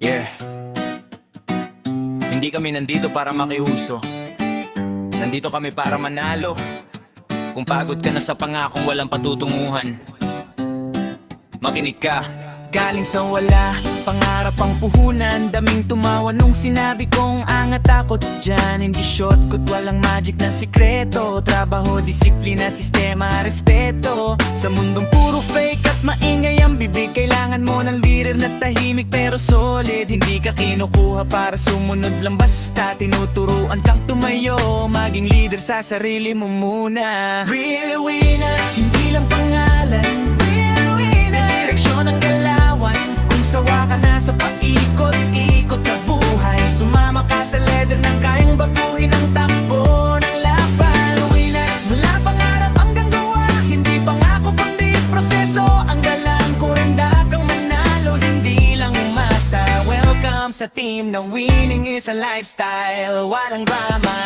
Yeah. Hindi kami nandito para makiuso. Nandito kami para manalo. Kung pagod ka na sa pangakong walang patutunguhan, makinig ka. Galing sa wala, pangarap ang puhunan. Daming tumawa nung sinabi kong angat ako dyan. Hindi shortcut, walang magic na sikreto. Trabaho, disiplina, sistema, respeto. Sa mundong puro fake at maingay ang bibig, kailangan mo ng leader na tahimik pero solid. Hindi ka kinukuha para sumunod lang, basta tinuturuan kang tumayo. Maging leader sa sarili mo muna. Real winner, hindi lang pangalan. Real winner, direksyon ang galawan. Kung sawa ka na sa paikot-ikot na buhay, sumama ka sa leader na kayang baguhin ang takbo ng laban. Winner, mula pangarap hanggang gawa. Hindi pangako kundi proseso. Ang galang ko handa kang manalo, hindi lang umasa. Welcome sa team na winning is a lifestyle, walang drama.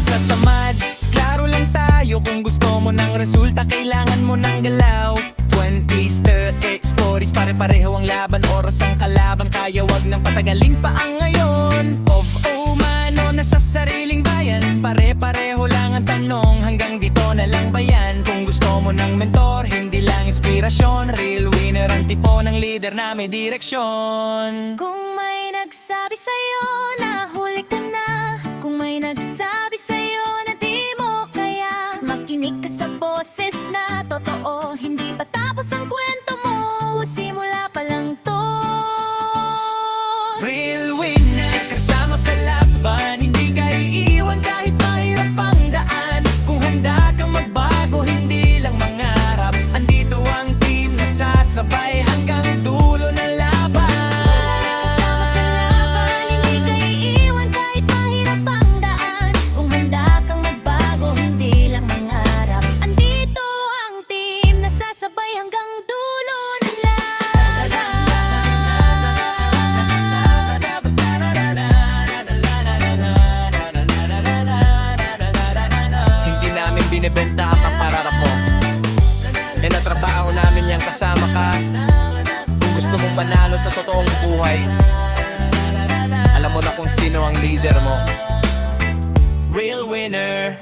Sa tamad, klaro lang tayo. Kung gusto mo ng resulta, kailangan mo ng galaw. 20s, 30s, 40s, pare-pareho ang laban. Oras ang kalaban, kaya wag nang patagalin pa ang ngayon. Of umano, nasa sariling bayan. Pare-pareho lang ang tanong, hanggang dito na lang ba yan? Kung gusto mo ng mentor, hindi lang inspirasyon. Real winner ang tipo ng leader na may direksyon. Kung may nagsabi sa'yo na huli ka na, kung may nagsabi sa'yo na di mo kaya, makinig ka sa boses na totoo. Hindi pa tapos ang kwento mo, simula pa lang to. Real winner, kasama sa laban. Hindi ka iiwan kahit mahirap ang daan. Kung handa kang magbago, hindi lang mangarap. Andito ang team na sasabay hanggang dulo ng laban. Kasama sa laban, hindi ka iiwan kahit mahirap ang daan. Kung handa kang magbago, hindi lang mangarap. Andito ang team na sasabay hanggang dulo ng laban. Hindi namin binibenta ang pararap mo. E natrabaho namin yang kasama ka. Kung gusto mong manalo sa totoong buhay, alam mo na kung sino ang leader mo. Real winner.